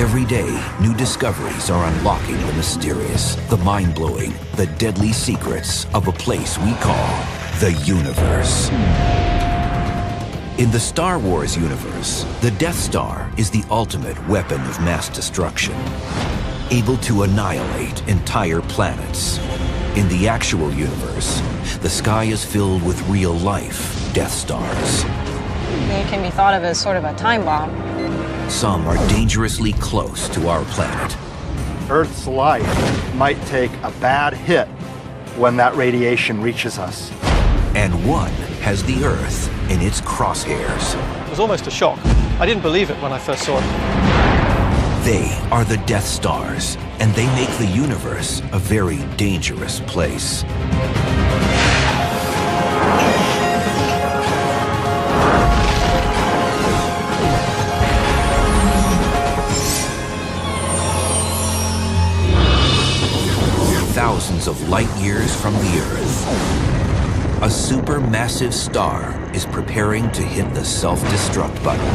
Every day, new discoveries are unlocking the mysterious, the mind-blowing, the deadly secrets of a place we call the universe. In the Star Wars universe, the Death Star is the ultimate weapon of mass destruction, able to annihilate entire planets. In the actual universe, the sky is filled with real-life Death Stars. It can be thought of as sort of a time bomb. Some are dangerously close to our planet. Earth's life might take a bad hit when that radiation reaches us. And one has the Earth in its crosshairs. It was almost a shock. I didn't believe it when I first saw it. They are the Death Stars, and they make the universe a very dangerous place. Thousands of light years from the Earth, a supermassive star is preparing to hit the self-destruct button.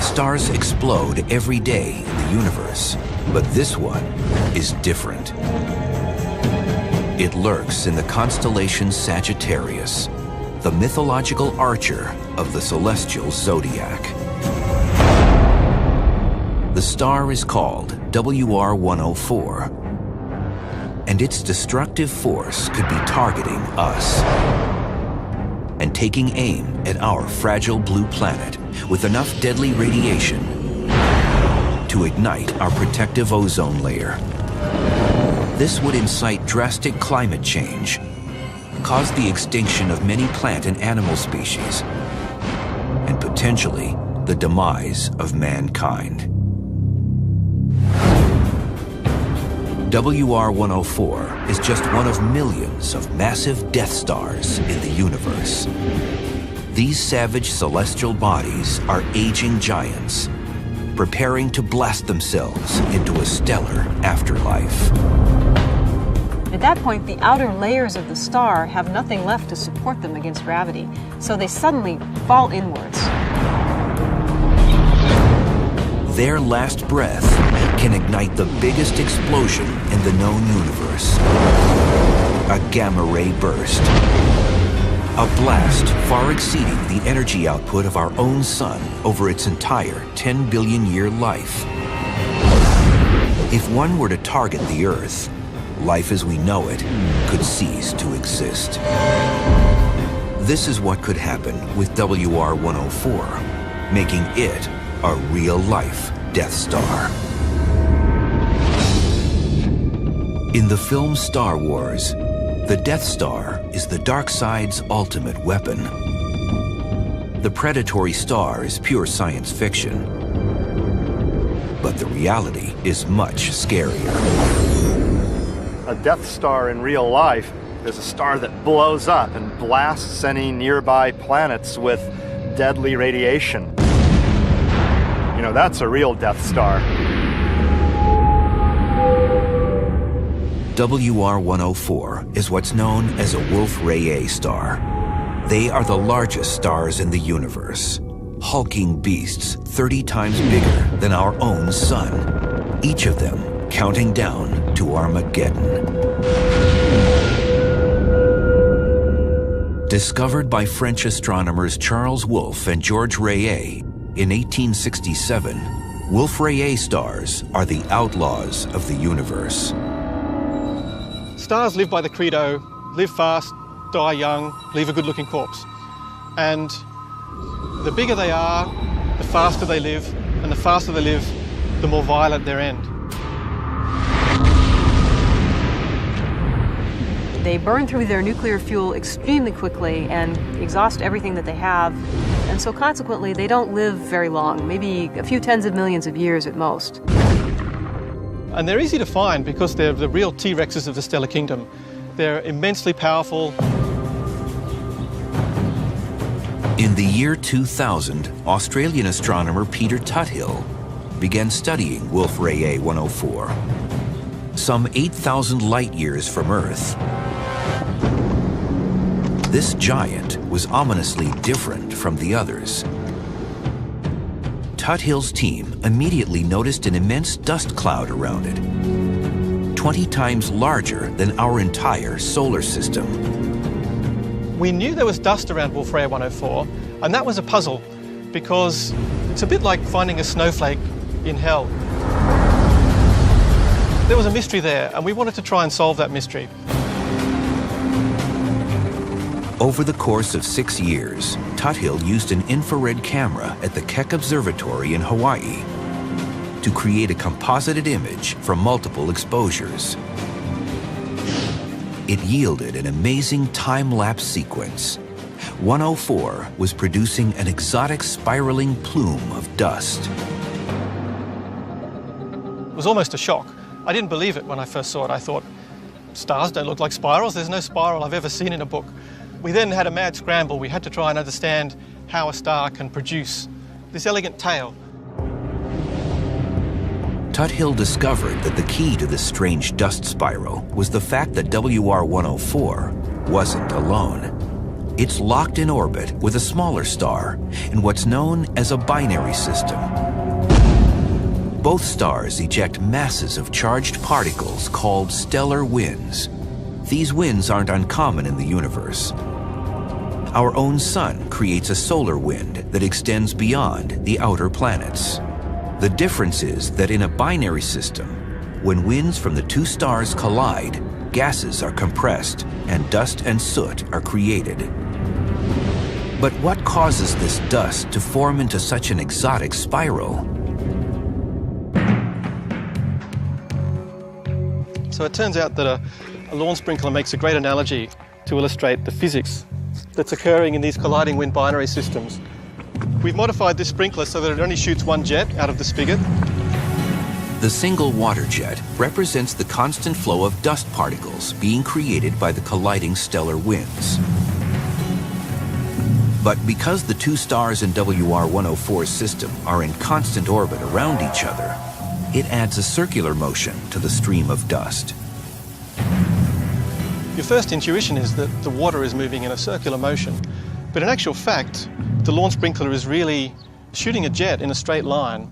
Stars explode every day in the universe, but this one is different. It lurks in the constellation Sagittarius, the mythological archer of the celestial zodiac. The star is called WR-104, and its destructive force could be targeting us and taking aim at our fragile blue planet with enough deadly radiation to ignite our protective ozone layer. This would incite drastic climate change, cause the extinction of many plant and animal species, and potentially the demise of mankind. WR-104 is just one of millions of massive Death Stars in the universe. These savage celestial bodies are aging giants, preparing to blast themselves into a stellar afterlife. At that point, the outer layers of the star have nothing left to support them against gravity, so they suddenly fall inwards. Their last breath can ignite the biggest explosion in the known universe. A gamma-ray burst. A blast far exceeding the energy output of our own sun over its entire 10 billion year life. If one were to target the Earth, life as we know it could cease to exist. This is what could happen with WR-104, making it a real-life Death Star. In the film Star Wars, the Death Star is the dark side's ultimate weapon. The predatory star is pure science fiction, but the reality is much scarier. A Death Star in real life is a star that blows up and blasts any nearby planets with deadly radiation. You know, that's a real Death Star. WR-104 is what's known as a Wolf-Rayet star. They are the largest stars in the universe, hulking beasts 30 times bigger than our own sun, each of them counting down to Armageddon. Discovered by French astronomers Charles Wolf and Georges Rayet in 1867, Wolf-Rayet stars are the outlaws of the universe. Stars live by the credo, live fast, die young, leave a good-looking corpse. And the bigger they are, the faster they live, and the faster they live, the more violent their end. They burn through their nuclear fuel extremely quickly and exhaust everything that they have, and so consequently they don't live very long, maybe a few tens of millions of years at most. And they're easy to find because they're the real T-Rexes of the stellar kingdom. They're immensely powerful. In the year 2000, Australian astronomer Peter Tuthill began studying Wolf-Rayet 104. Some 8,000 light years from Earth, this giant was ominously different from the others. Tuthill's team immediately noticed an immense dust cloud around it, 20 times larger than our entire solar system. We knew there was dust around Wolf Rayet 104, and that was a puzzle because it's a bit like finding a snowflake in hell. There was a mystery there, and we wanted to try and solve that mystery. Over the course of 6 years, Tuthill used an infrared camera at the Keck Observatory in Hawaii to create a composited image from multiple exposures. It yielded an amazing time-lapse sequence. 104 was producing an exotic spiraling plume of dust. It was almost a shock. I didn't believe it when I first saw it. I thought, stars don't look like spirals. There's no spiral I've ever seen in a book. We then had a mad scramble. We had to try and understand how a star can produce this elegant tail. Tuthill discovered that the key to this strange dust spiral was the fact that WR-104 wasn't alone. It's locked in orbit with a smaller star in what's known as a binary system. Both stars eject masses of charged particles called stellar winds. These winds aren't uncommon in the universe. Our own sun creates a solar wind that extends beyond the outer planets. The difference is that in a binary system, when winds from the two stars collide, gases are compressed and dust and soot are created. But what causes this dust to form into such an exotic spiral? So it turns out that a lawn sprinkler makes a great analogy to illustrate the physics that's occurring in these colliding wind binary systems. We've modified this sprinkler so that it only shoots one jet out of the spigot. The single water jet represents the constant flow of dust particles being created by the colliding stellar winds. But because the two stars in WR-104's system are in constant orbit around each other, it adds a circular motion to the stream of dust. Your first intuition is that the water is moving in a circular motion, but in actual fact, the lawn sprinkler is really shooting a jet in a straight line.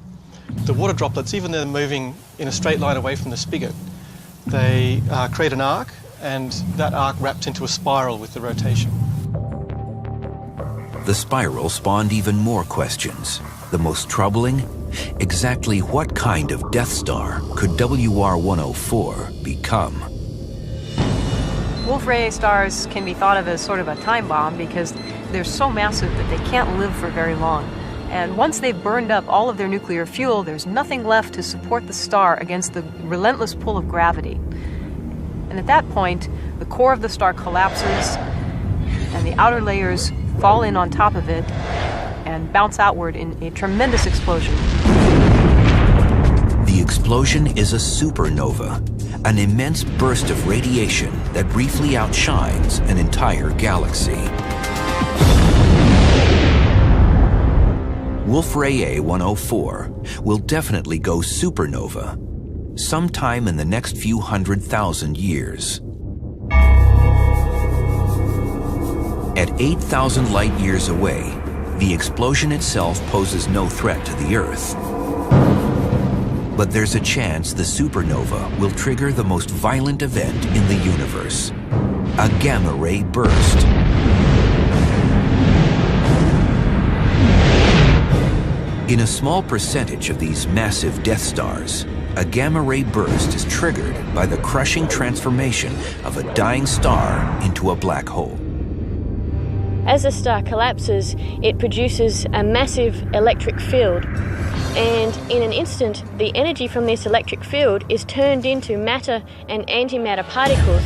The water droplets, even though they're moving in a straight line away from the spigot, they create an arc, and that arc wraps into a spiral with the rotation. The spiral spawned even more questions. The most troubling, exactly what kind of Death Star could WR-104 become? Wolf Rayet stars can be thought of as sort of a time bomb because they're so massive that they can't live for very long. And once they've burned up all of their nuclear fuel, there's nothing left to support the star against the relentless pull of gravity. And at that point, the core of the star collapses, and the outer layers fall in on top of it and bounce outward in a tremendous explosion. The explosion is a supernova, an immense burst of radiation that briefly outshines an entire galaxy. Wolf Rayet 104 will definitely go supernova sometime in the next few 100,000 years. At 8,000 light years away, the explosion itself poses no threat to the Earth. But there's a chance the supernova will trigger the most violent event in the universe, a gamma-ray burst. In a small percentage of these massive Death Stars, a gamma-ray burst is triggered by the crushing transformation of a dying star into a black hole. As a star collapses, it produces a massive electric field. And in an instant, the energy from this electric field is turned into matter and antimatter particles,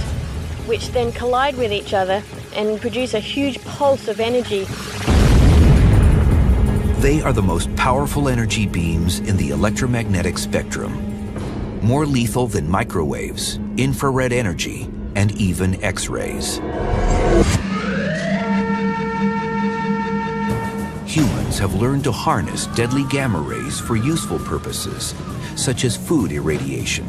which then collide with each other and produce a huge pulse of energy. They are the most powerful energy beams in the electromagnetic spectrum, more lethal than microwaves, infrared energy, and even X-rays. Humans have learned to harness deadly gamma rays for useful purposes, such as food irradiation.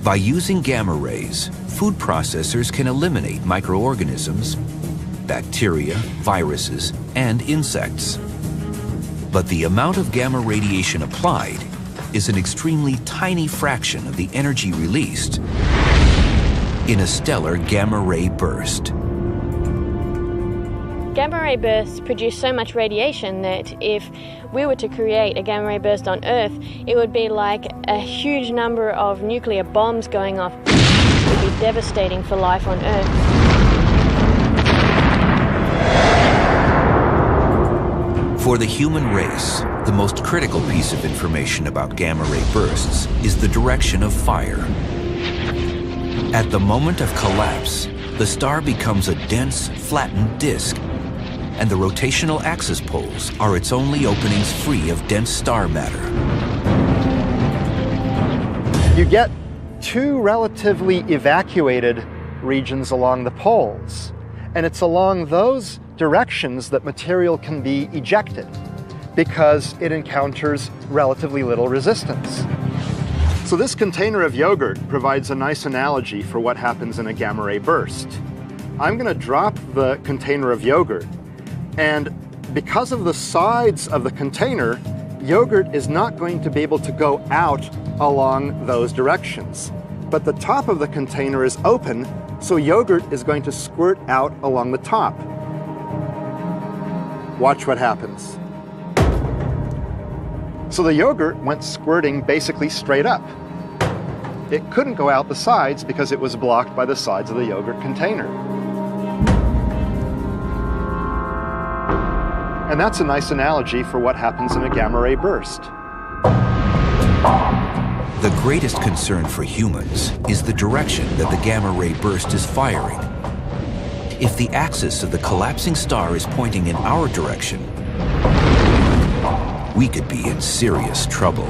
By using gamma rays, food processors can eliminate microorganisms, bacteria, viruses, and insects. But the amount of gamma radiation applied is an extremely tiny fraction of the energy released in a stellar gamma ray burst. Gamma ray bursts produce so much radiation that if we were to create a gamma ray burst on Earth, it would be like a huge number of nuclear bombs going off. It would be devastating for life on Earth. For the human race, the most critical piece of information about gamma ray bursts is the direction of fire. At the moment of collapse, the star becomes a dense, flattened disk, and the rotational axis poles are its only openings free of dense star matter. You get two relatively evacuated regions along the poles, and it's along those directions that material can be ejected because it encounters relatively little resistance. So this container of yogurt provides a nice analogy for what happens in a gamma ray burst. I'm going to drop the container of yogurt, and because of the sides of the container, yogurt is not going to be able to go out along those directions. But the top of the container is open, so yogurt is going to squirt out along the top. Watch what happens. So the yogurt went squirting basically straight up. It couldn't go out the sides because it was blocked by the sides of the yogurt container. And that's a nice analogy for what happens in a gamma ray burst. The greatest concern for humans is the direction that the gamma ray burst is firing. If the axis of the collapsing star is pointing in our direction, we could be in serious trouble.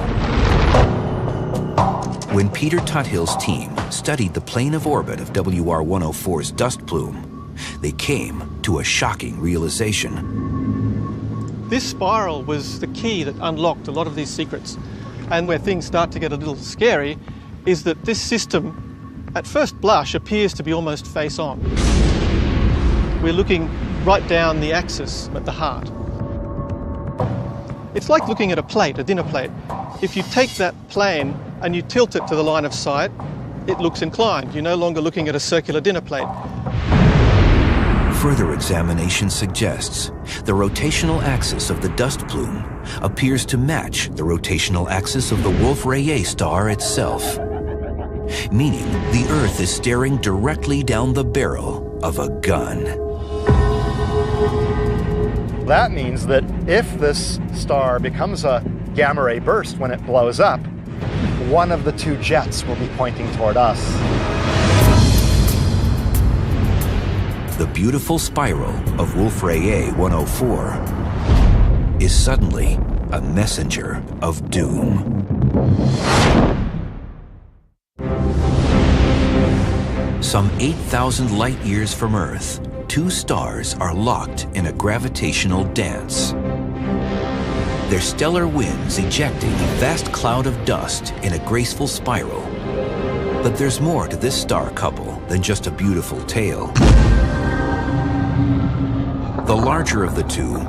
When Peter Tuthill's team studied the plane of orbit of WR-104's dust plume, they came to a shocking realization. This spiral was the key that unlocked a lot of these secrets. And where things start to get a little scary is that this system, at first blush, appears to be almost face-on. We're looking right down the axis at the heart. It's like looking at a plate, a dinner plate. If you take that plane and you tilt it to the line of sight, it looks inclined. You're no longer looking at a circular dinner plate. Further examination suggests the rotational axis of the dust plume appears to match the rotational axis of the Wolf-Rayet star itself, meaning the Earth is staring directly down the barrel of a gun. That means that if this star becomes a gamma ray burst when it blows up, one of the two jets will be pointing toward us. The beautiful spiral of Wolf-Rayet 104 is suddenly a messenger of doom. Some 8,000 light years from Earth, two stars are locked in a gravitational dance. Their stellar winds ejecting a vast cloud of dust in a graceful spiral. But there's more to this star couple than just a beautiful tale. The larger of the two,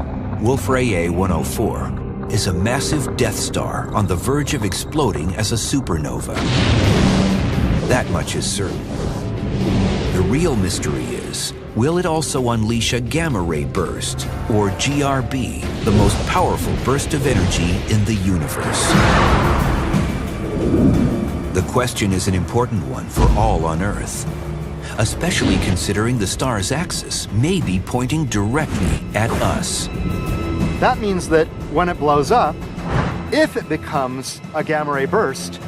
Wolf-Rayet 104, is a massive Death Star on the verge of exploding as a supernova. That much is certain. The real mystery is, will it also unleash a gamma ray burst, or GRB, the most powerful burst of energy in the universe? The question is an important one for all on Earth, especially considering the star's axis may be pointing directly at us. That means that when it blows up, if it becomes a gamma ray burst,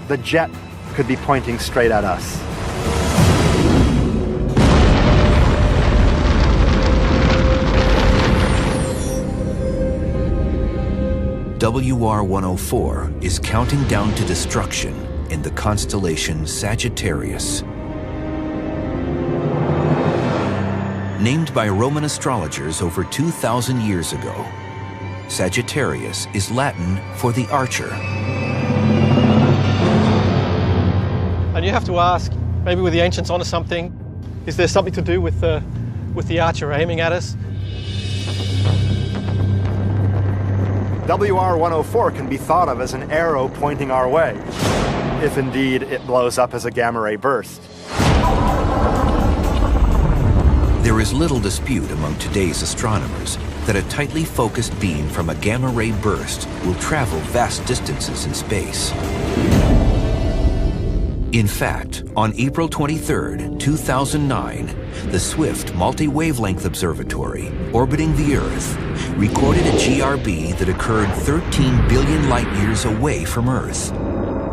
the jet could be pointing straight at us. WR-104 is counting down to destruction in the constellation Sagittarius. Named by Roman astrologers over 2,000 years ago, Sagittarius is Latin for the archer. And you have to ask, maybe were the ancients onto something? Is there something to do with the archer aiming at us? WR104 can be thought of as an arrow pointing our way, if indeed it blows up as a gamma ray burst. There is little dispute among today's astronomers that a tightly focused beam from a gamma ray burst will travel vast distances in space. In fact, on April 23, 2009, the Swift Multi-Wavelength Observatory, orbiting the Earth, recorded a GRB that occurred 13 billion light-years away from Earth,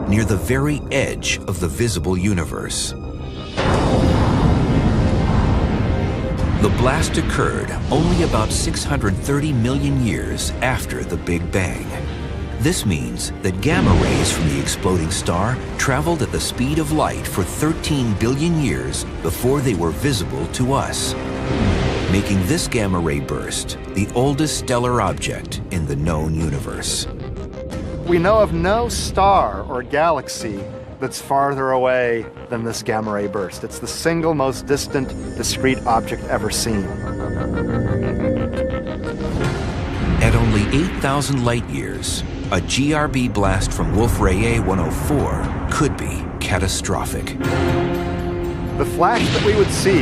near the very edge of the visible universe. The blast occurred only about 630 million years after the Big Bang. This means that gamma rays from the exploding star traveled at the speed of light for 13 billion years before they were visible to us, making this gamma ray burst the oldest stellar object in the known universe. We know of no star or galaxy that's farther away than this gamma ray burst. It's the single most distant discrete object ever seen. At only 8,000 light years, a GRB blast from Wolf-Rayet 104 could be catastrophic. The flash that we would see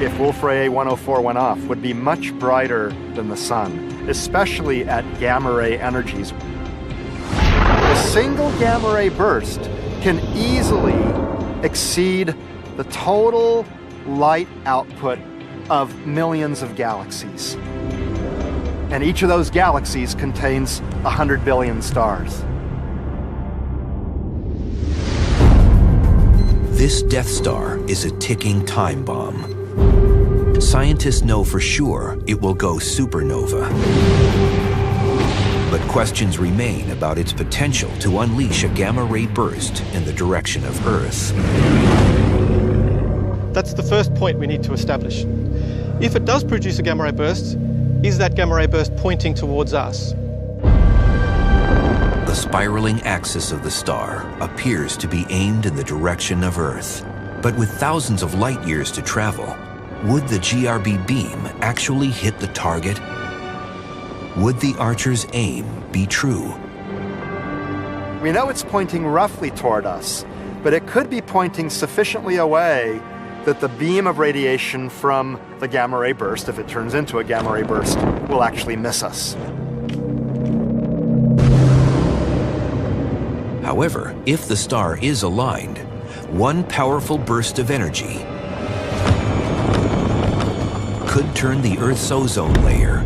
if Wolf-Rayet 104 went off would be much brighter than the sun, especially at gamma ray energies. A single gamma ray burst can easily exceed the total light output of millions of galaxies. And each of those galaxies contains 100 billion stars. This Death Star is a ticking time bomb. Scientists know for sure it will go supernova. But questions remain about its potential to unleash a gamma ray burst in the direction of Earth. That's the first point we need to establish. If it does produce a gamma ray burst, is that gamma ray burst pointing towards us? The spiraling axis of the star appears to be aimed in the direction of Earth. But with thousands of light years to travel, would the GRB beam actually hit the target? Would the archer's aim be true? We know it's pointing roughly toward us, but it could be pointing sufficiently away that the beam of radiation from the gamma ray burst, if it turns into a gamma ray burst, will actually miss us. However, if the star is aligned, one powerful burst of energy could turn the Earth's ozone layer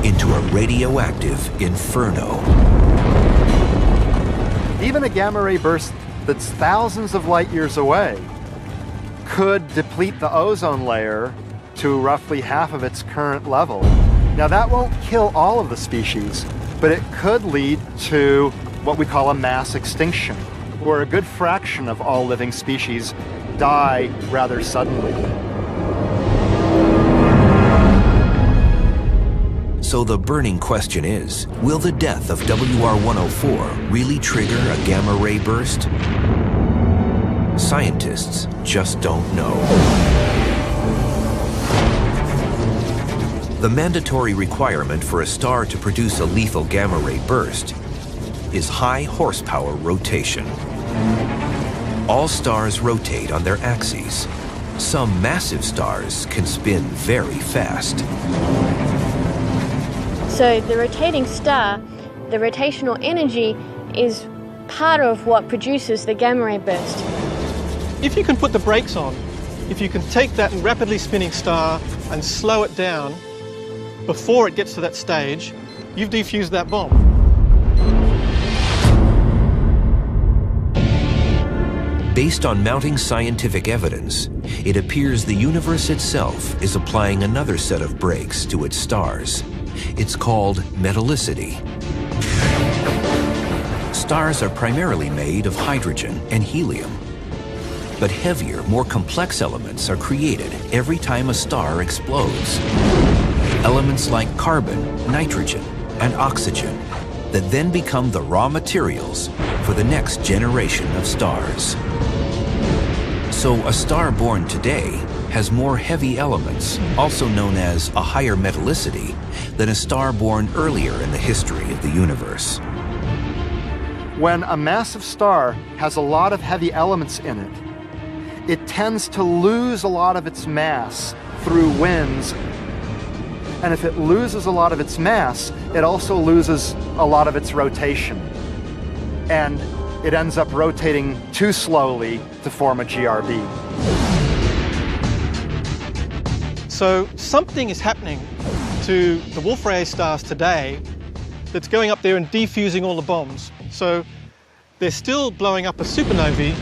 into a radioactive inferno. Even a gamma ray burst that's thousands of light years away could deplete the ozone layer to roughly half of its current level. Now that won't kill all of the species, but it could lead to what we call a mass extinction, where a good fraction of all living species die rather suddenly. So the burning question is, will the death of WR104 really trigger a gamma ray burst? Scientists just don't know. The mandatory requirement for a star to produce a lethal gamma ray burst is high horsepower rotation. All stars rotate on their axes. Some massive stars can spin very fast. So the rotating star, the rotational energy is part of what produces the gamma ray burst. If you can put the brakes on, if you can take that rapidly spinning star and slow it down before it gets to that stage, you've defused that bomb. Based on mounting scientific evidence, it appears the universe itself is applying another set of brakes to its stars. It's called metallicity. Stars are primarily made of hydrogen and helium. But heavier, more complex elements are created every time a star explodes. Elements like carbon, nitrogen, and oxygen that then become the raw materials for the next generation of stars. So a star born today has more heavy elements, also known as a higher metallicity, than a star born earlier in the history of the universe. When a massive star has a lot of heavy elements in it, it tends to lose a lot of its mass through winds. And if it loses a lot of its mass, it also loses a lot of its rotation. And it ends up rotating too slowly to form a GRB. So something is happening to the Wolf-Rayet stars today that's going up there and defusing all the bombs. So they're still blowing up as supernovae,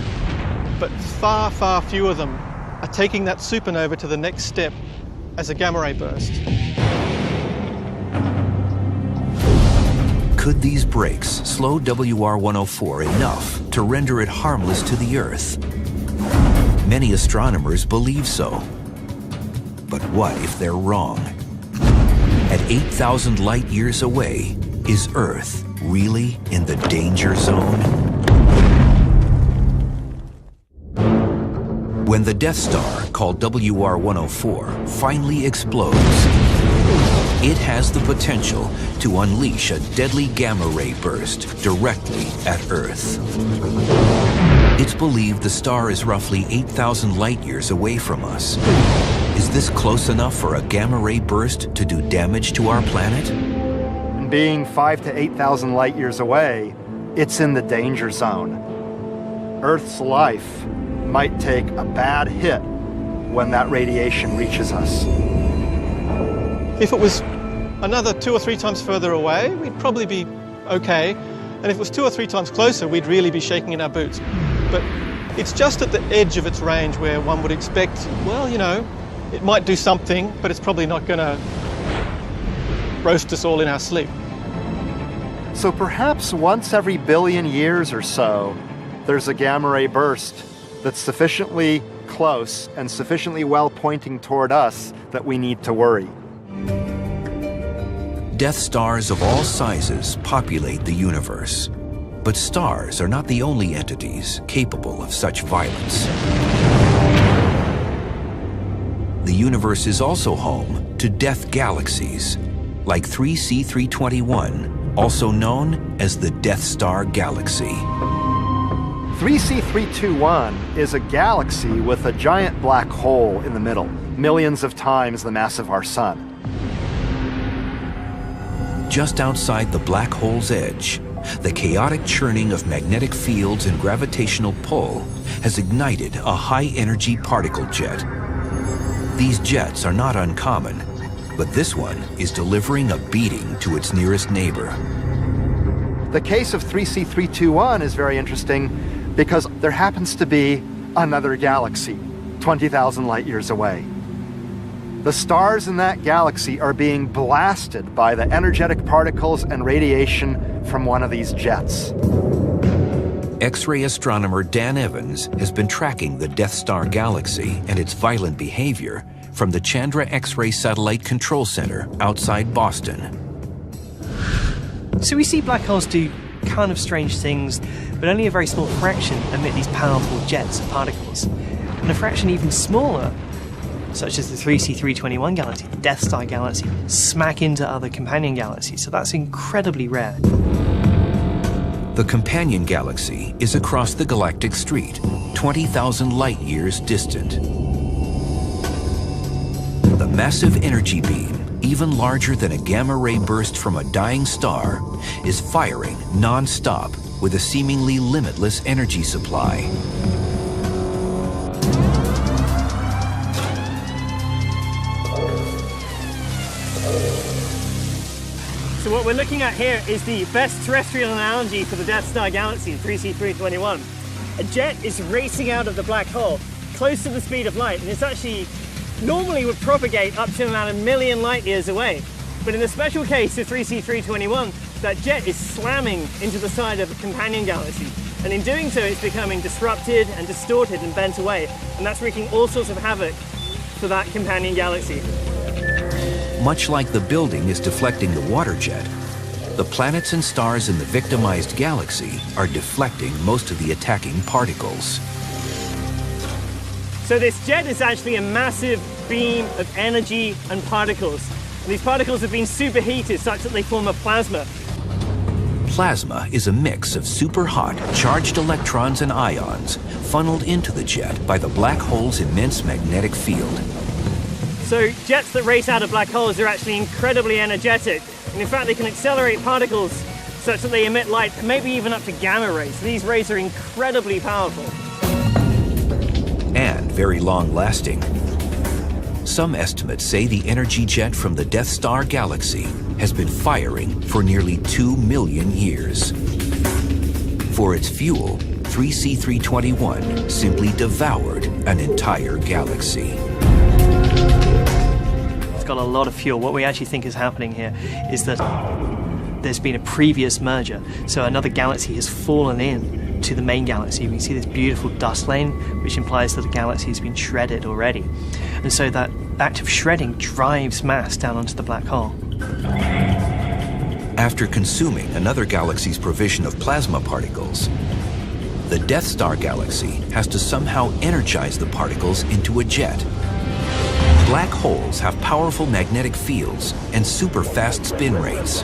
but far, far fewer of them are taking that supernova to the next step as a gamma ray burst. Could these breaks slow WR-104 enough to render it harmless to the Earth? Many astronomers believe so. But what if they're wrong? At 8,000 light years away, is Earth really in the danger zone? When the Death Star, called WR-104, finally explodes, it has the potential to unleash a deadly gamma ray burst directly at Earth. It's believed the star is roughly 8,000 light years away from us. Is this close enough for a gamma ray burst to do damage to our planet? And being 5,000 to 8,000 light years away, it's in the danger zone. Earth's life might take a bad hit when that radiation reaches us. If it was another 2 or 3 times further away, we'd probably be okay. And if it was 2 or 3 times closer, we'd really be shaking in our boots. But it's just at the edge of its range where one would expect, well, you know, it might do something, but it's probably not going to roast us all in our sleep. So perhaps once every billion years or so, there's a gamma ray burst that's sufficiently close and sufficiently well pointing toward us that we need to worry. Death stars of all sizes populate the universe. But stars are not the only entities capable of such violence. The universe is also home to death galaxies, like 3C321, also known as the Death Star Galaxy. 3C321 is a galaxy with a giant black hole in the middle, millions of times the mass of our sun. Just outside the black hole's edge, the chaotic churning of magnetic fields and gravitational pull has ignited a high-energy particle jet. These jets are not uncommon, but this one is delivering a beating to its nearest neighbor. The case of 3C321 is very interesting because there happens to be another galaxy 20,000 light years away. The stars in that galaxy are being blasted by the energetic particles and radiation from one of these jets. X-ray astronomer Dan Evans has been tracking the Death Star Galaxy and its violent behavior from the Chandra X-ray Satellite Control Center outside Boston. So we see black holes do kind of strange things, but only a very small fraction emit these powerful jets of particles. And a fraction even smaller, such as the 3C321 galaxy, the Death Star galaxy, smack into other companion galaxies. So that's incredibly rare. The companion galaxy is across the galactic street, 20,000 light years distant. The massive energy beam, even larger than a gamma ray burst from a dying star, is firing non-stop with a seemingly limitless energy supply. So what we're looking at here is the best terrestrial analogy for the Death Star galaxy in 3C321. A jet is racing out of the black hole close to the speed of light, and it's actually normally would propagate up to about 1 million light years away. But in the special case of 3C321, that jet is slamming into the side of a companion galaxy. And in doing so, it's becoming disrupted and distorted and bent away. And that's wreaking all sorts of havoc for that companion galaxy. Much like the building is deflecting the water jet, the planets and stars in the victimized galaxy are deflecting most of the attacking particles. So this jet is actually a massive beam of energy and particles. And these particles have been superheated such that they form a plasma. Plasma is a mix of super hot, charged electrons and ions funneled into the jet by the black hole's immense magnetic field. So jets that race out of black holes are actually incredibly energetic. And in fact, they can accelerate particles such that they emit light, maybe even up to gamma rays. These rays are incredibly powerful. And very long-lasting. Some estimates say the energy jet from the Death Star galaxy has been firing for nearly 2 million years. For its fuel, 3C321 simply devoured an entire galaxy. It's got a lot of fuel. What we actually think is happening here is that there's been a previous merger, so another galaxy has fallen in to the main galaxy. You can see this beautiful dust lane, which implies that the galaxy has been shredded already. And so that act of shredding drives mass down onto the black hole. After consuming another galaxy's provision of plasma particles, the Death Star galaxy has to somehow energize the particles into a jet. Black holes have powerful magnetic fields and super fast spin rates,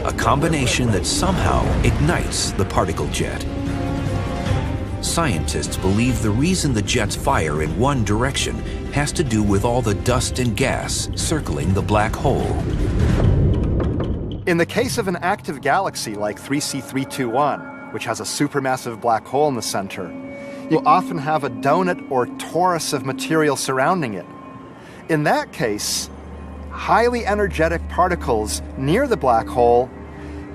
a combination that somehow ignites the particle jet. Scientists believe the reason the jets fire in one direction has to do with all the dust and gas circling the black hole. In the case of an active galaxy like 3C321, which has a supermassive black hole in the center, you'll often have a donut or torus of material surrounding it. In that case, highly energetic particles near the black hole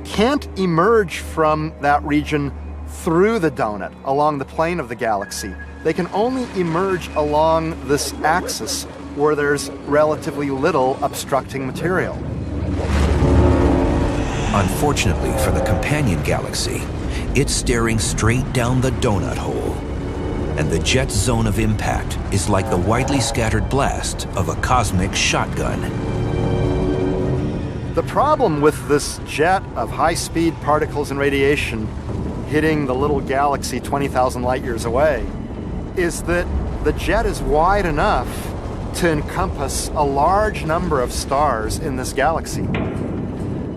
can't emerge from that region through the donut along the plane of the galaxy. They can only emerge along this axis where there's relatively little obstructing material. Unfortunately for the companion galaxy, it's staring straight down the donut hole, and the jet's zone of impact is like the widely scattered blast of a cosmic shotgun. The problem with this jet of high-speed particles and radiation hitting the little galaxy 20,000 light years away is that the jet is wide enough to encompass a large number of stars in this galaxy.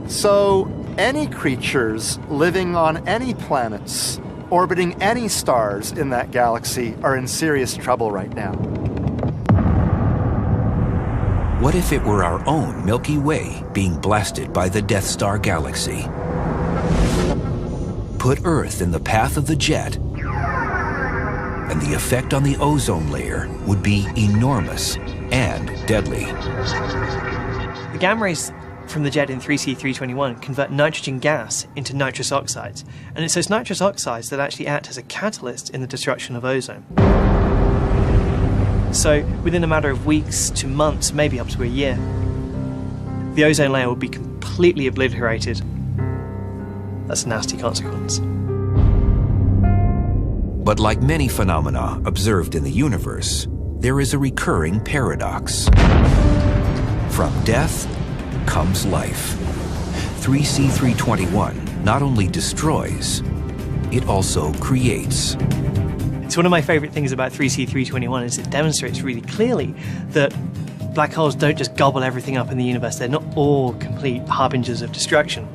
So any creatures living on any planets, orbiting any stars in that galaxy are in serious trouble right now. What if it were our own Milky Way being blasted by the Death Star galaxy? Put Earth in the path of the jet, and the effect on the ozone layer would be enormous and deadly. The gamma rays from the jet in 3C321 convert nitrogen gas into nitrous oxides, and it's those nitrous oxides that actually act as a catalyst in the destruction of ozone. So within a matter of weeks to months, maybe up to a year, the ozone layer will be completely obliterated. That's a nasty consequence. But like many phenomena observed in the universe, there is a recurring paradox. From death comes life. 3C321 not only destroys, it also creates. It's one of my favorite things about 3C321 is it demonstrates really clearly that black holes don't just gobble everything up in the universe. They're not all complete harbingers of destruction.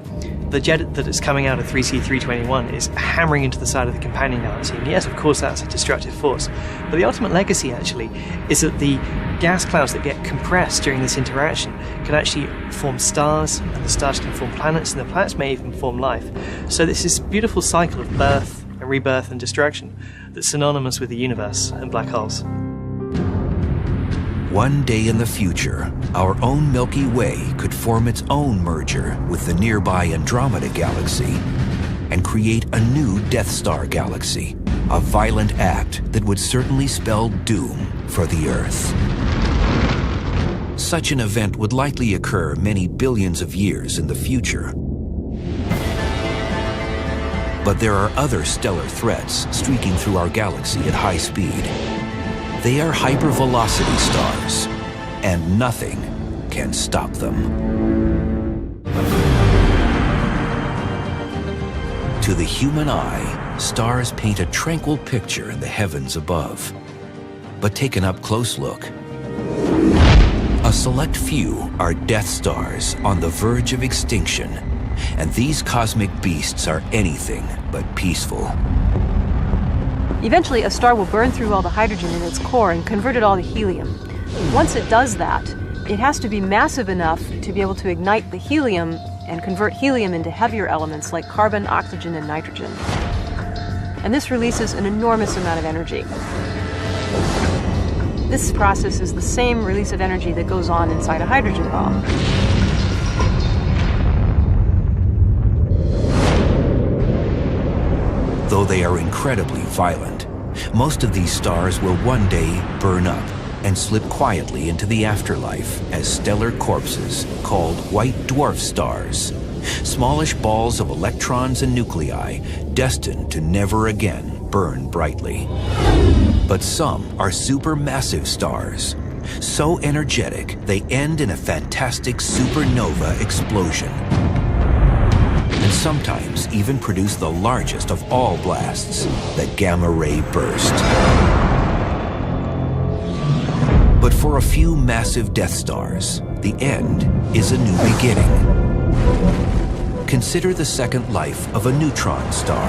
The jet that is coming out of 3C321 is hammering into the side of the companion galaxy, and yes, of course, that's a destructive force. But the ultimate legacy, actually, is that the gas clouds that get compressed during this interaction can actually form stars, and the stars can form planets, and the planets may even form life. So this is a beautiful cycle of birth and rebirth and destruction that's synonymous with the universe and black holes. One day in the future, our own Milky Way could form its own merger with the nearby Andromeda galaxy and create a new Death Star galaxy, a violent act that would certainly spell doom for the Earth. Such an event would likely occur many billions of years in the future. But there are other stellar threats streaking through our galaxy at high speed. They are hypervelocity stars, and nothing can stop them. To the human eye, stars paint a tranquil picture in the heavens above. But take an up-close look. A select few are Death Stars on the verge of extinction, and these cosmic beasts are anything but peaceful. Eventually, a star will burn through all the hydrogen in its core and convert it all to helium. Once it does that, it has to be massive enough to be able to ignite the helium and convert helium into heavier elements like carbon, oxygen, and nitrogen. And this releases an enormous amount of energy. This process is the same release of energy that goes on inside a hydrogen bomb. Though they are incredibly violent, most of these stars will one day burn up and slip quietly into the afterlife as stellar corpses called white dwarf stars, smallish balls of electrons and nuclei destined to never again burn brightly. But some are supermassive stars, so energetic they end in a fantastic supernova explosion, and sometimes even produce the largest of all blasts, the gamma-ray burst. But for a few massive Death Stars, the end is a new beginning. Consider the second life of a neutron star.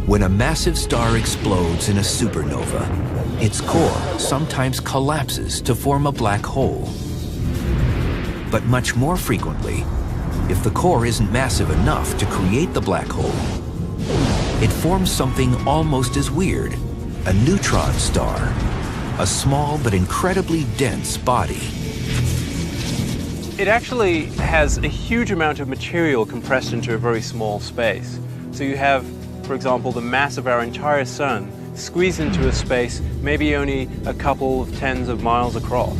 When a massive star explodes in a supernova, its core sometimes collapses to form a black hole. But much more frequently, if the core isn't massive enough to create the black hole, it forms something almost as weird, a neutron star, a small but incredibly dense body. It actually has a huge amount of material compressed into a very small space. So you have, for example, the mass of our entire sun squeezed into a space maybe only a couple of tens of miles across.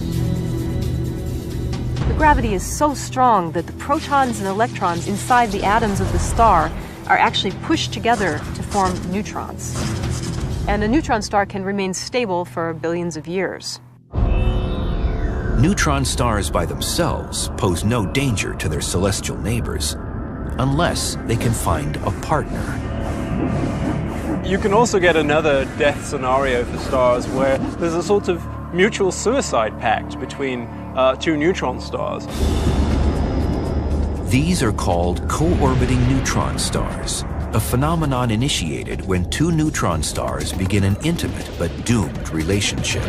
The gravity is so strong that the protons and electrons inside the atoms of the star are actually pushed together to form neutrons. And a neutron star can remain stable for billions of years. Neutron stars by themselves pose no danger to their celestial neighbors, unless they can find a partner. You can also get another death scenario for stars where there's a sort of mutual suicide pact between two neutron stars. These are called co-orbiting neutron stars, a phenomenon initiated when two neutron stars begin an intimate but doomed relationship.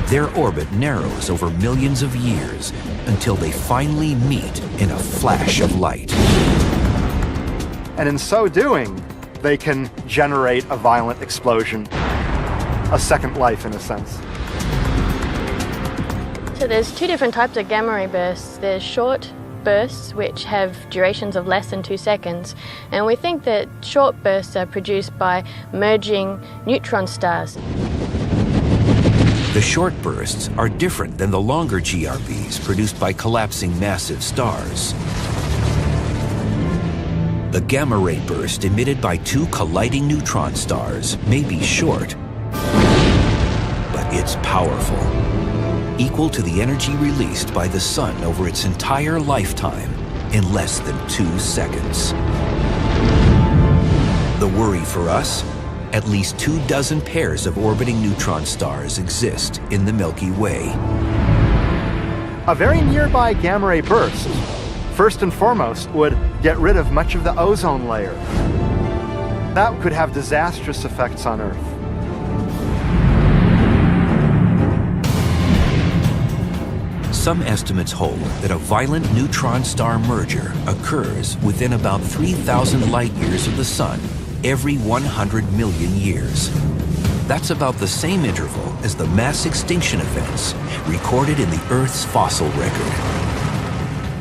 Their orbit narrows over millions of years until they finally meet in a flash of light. And in so doing, they can generate a violent explosion, a second life in a sense. So there's two different types of gamma ray bursts. There's short bursts, which have durations of less than 2 seconds, and we think that short bursts are produced by merging neutron stars. The short bursts are different than the longer GRBs produced by collapsing massive stars. The gamma ray burst emitted by two colliding neutron stars may be short, but it's powerful, equal to the energy released by the sun over its entire lifetime in less than 2 seconds. The worry for us? At least 24 pairs of orbiting neutron stars exist in the Milky Way. A very nearby gamma ray burst, first and foremost, would get rid of much of the ozone layer. That could have disastrous effects on Earth. Some estimates hold that a violent neutron-star merger occurs within about 3,000 light-years of the Sun every 100 million years. That's about the same interval as the mass extinction events recorded in the Earth's fossil record.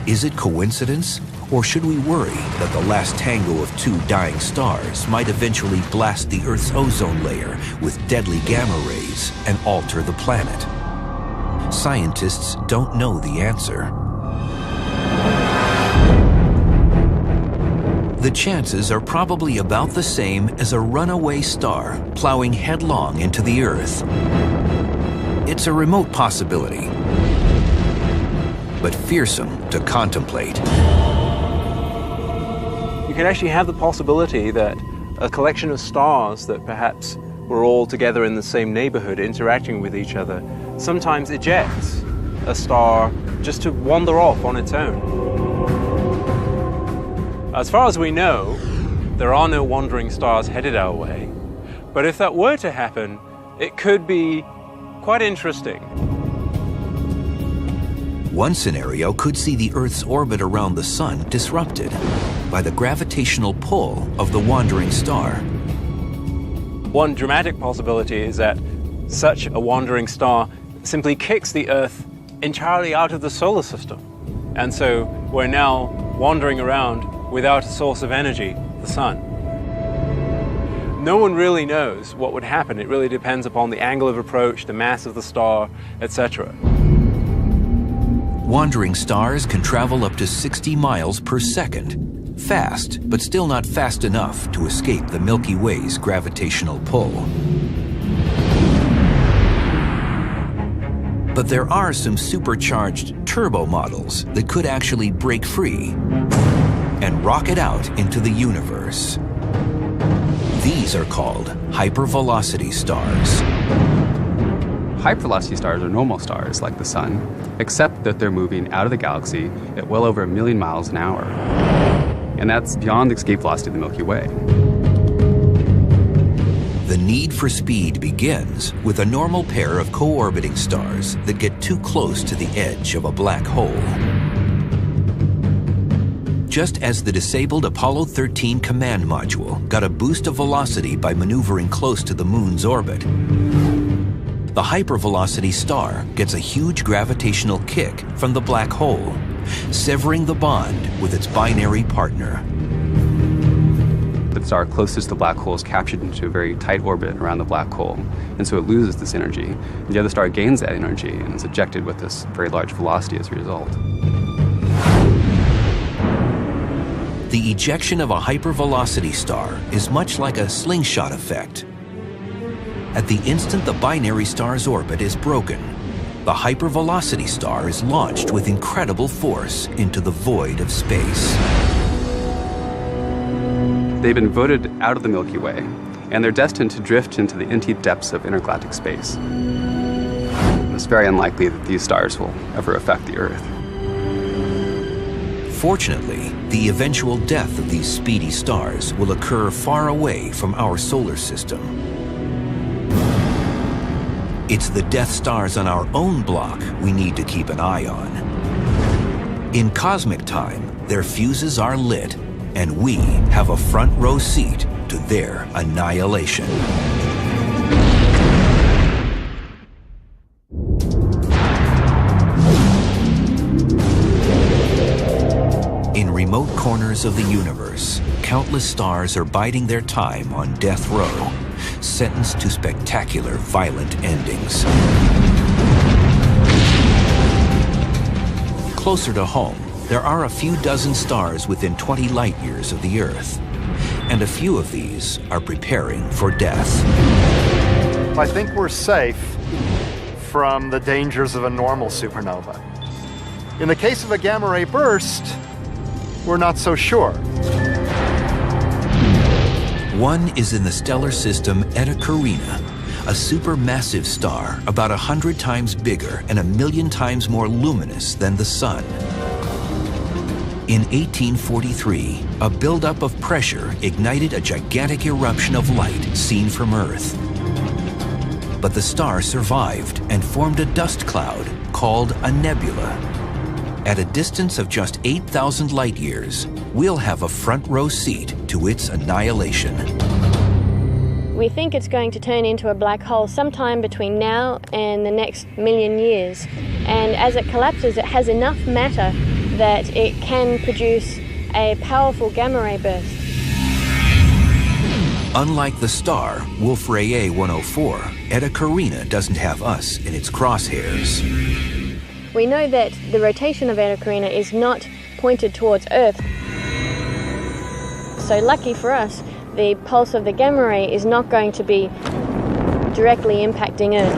Is it coincidence, or should we worry that the last tango of two dying stars might eventually blast the Earth's ozone layer with deadly gamma rays and alter the planet? Scientists don't know the answer. The chances are probably about the same as a runaway star plowing headlong into the Earth. It's a remote possibility, but fearsome to contemplate. You can actually have the possibility that a collection of stars that perhaps were all together in the same neighborhood interacting with each other, sometimes ejects a star just to wander off on its own. As far as we know, there are no wandering stars headed our way, but if that were to happen, it could be quite interesting. One scenario could see the Earth's orbit around the Sun disrupted by the gravitational pull of the wandering star. One dramatic possibility is that such a wandering star simply kicks the Earth entirely out of the solar system. And so we're now wandering around without a source of energy, the Sun. No one really knows what would happen. It really depends upon the angle of approach, the mass of the star, etc. Wandering stars can travel up to 60 miles per second. Fast, but still not fast enough to escape the Milky Way's gravitational pull. But there are some supercharged turbo models that could actually break free and rocket out into the universe. These are called hypervelocity stars. Hypervelocity stars are normal stars like the Sun, except that they're moving out of the galaxy at well over 1 million miles an hour. And that's beyond the escape velocity of the Milky Way. The need for speed begins with a normal pair of co-orbiting stars that get too close to the edge of a black hole. Just as the disabled Apollo 13 command module got a boost of velocity by maneuvering close to the Moon's orbit, the hypervelocity star gets a huge gravitational kick from the black hole, severing the bond with its binary partner. The star closest to the black hole is captured into a very tight orbit around the black hole, and so it loses this energy. And the other star gains that energy and is ejected with this very large velocity as a result. The ejection of a hypervelocity star is much like a slingshot effect. At the instant the binary star's orbit is broken, the hypervelocity star is launched with incredible force into the void of space. They've been voted out of the Milky Way, and they're destined to drift into the infinite depths of intergalactic space. It's very unlikely that these stars will ever affect the Earth. Fortunately, the eventual death of these speedy stars will occur far away from our solar system. It's the death stars on our own block we need to keep an eye on. In cosmic time, their fuses are lit, and we have a front row seat to their annihilation. In remote corners of the universe, countless stars are biding their time on death row, sentenced to spectacular, violent endings. Closer to home, there are a few dozen stars within 20 light years of the Earth, and a few of these are preparing for death. I think we're safe from the dangers of a normal supernova. In the case of a gamma-ray burst, we're not so sure. One is in the stellar system Eta Carina, a supermassive star about 100 times bigger and 1 million times more luminous than the Sun. In 1843, a buildup of pressure ignited a gigantic eruption of light seen from Earth. But the star survived and formed a dust cloud called a nebula. At a distance of just 8,000 light years, we'll have a front row seat to its annihilation. We think it's going to turn into a black hole sometime between now and the next 1 million years. And as it collapses, it has enough matter that it can produce a powerful gamma-ray burst. Unlike the star, Wolf-Rayet 104, Eta Carina doesn't have us in its crosshairs. We know that the rotation of Eta Carina is not pointed towards Earth. So lucky for us, the pulse of the gamma ray is not going to be directly impacting Earth.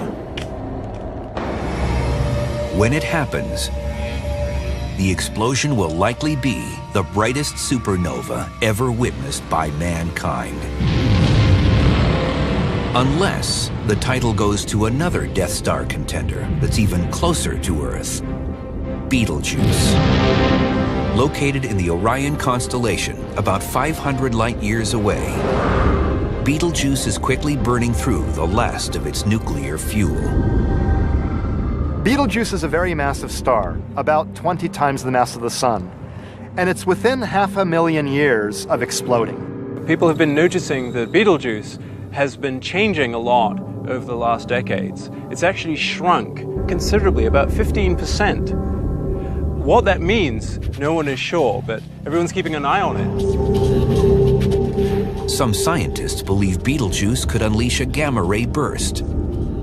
When it happens, the explosion will likely be the brightest supernova ever witnessed by mankind. Unless the title goes to another Death Star contender that's even closer to Earth, Betelgeuse. Located in the Orion constellation, about 500 light-years away, Betelgeuse is quickly burning through the last of its nuclear fuel. Betelgeuse is a very massive star, about 20 times the mass of the Sun, and it's within 500,000 years of exploding. People have been noticing that Betelgeuse has been changing a lot over the last decades. It's actually shrunk considerably, about 15%. What that means, no one is sure, but everyone's keeping an eye on it. Some scientists believe Betelgeuse could unleash a gamma-ray burst.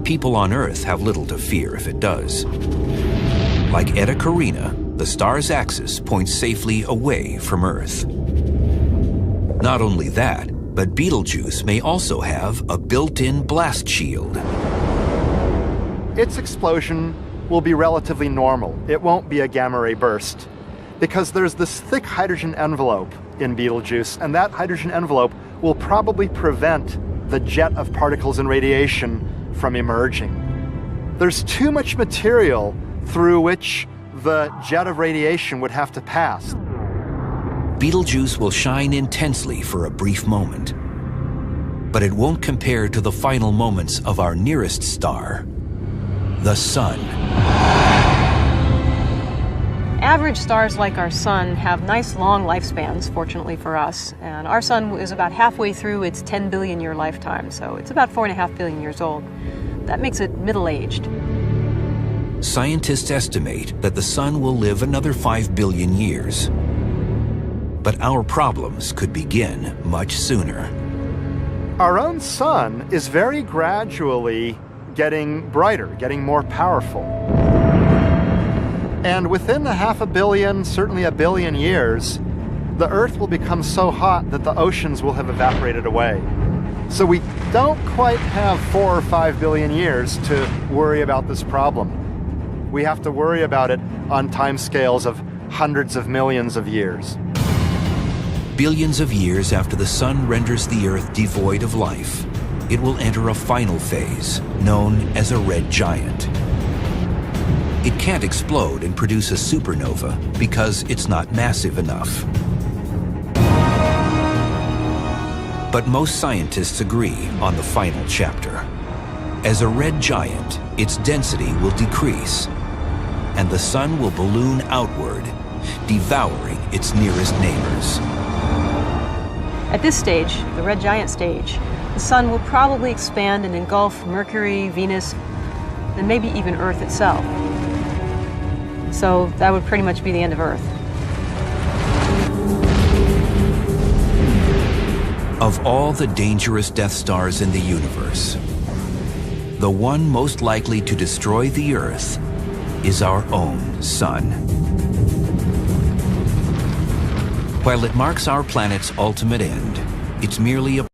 People on Earth have little to fear if it does. Like Eta Carina, the star's axis points safely away from Earth. Not only that, but Betelgeuse may also have a built-in blast shield. Its explosion will be relatively normal. It won't be a gamma-ray burst because there's this thick hydrogen envelope in Betelgeuse, and that hydrogen envelope will probably prevent the jet of particles and radiation from emerging. There's too much material through which the jet of radiation would have to pass. Betelgeuse will shine intensely for a brief moment, but it won't compare to the final moments of our nearest star, the Sun. Average stars like our Sun have nice long lifespans, fortunately for us, and our Sun is about halfway through its 10 billion year lifetime, so it's about 4.5 billion years old. That makes it middle-aged. Scientists estimate that the Sun will live another 5 billion years. But our problems could begin much sooner. Our own Sun is very gradually getting brighter, getting more powerful. And within 500 million, certainly 1 billion years, the Earth will become so hot that the oceans will have evaporated away. So we don't quite have 4 or 5 billion years to worry about this problem. We have to worry about it on timescales of hundreds of millions of years. Billions of years after the Sun renders the Earth devoid of life, it will enter a final phase known as a red giant. It can't explode and produce a supernova because it's not massive enough. But most scientists agree on the final chapter. As a red giant, its density will decrease, and the Sun will balloon outward, devouring its nearest neighbors. At this stage, the red giant stage, the Sun will probably expand and engulf Mercury, Venus, and maybe even Earth itself. So that would pretty much be the end of Earth. Of all the dangerous Death Stars in the universe, the one most likely to destroy the Earth is our own Sun. While it marks our planet's ultimate end, it's merely a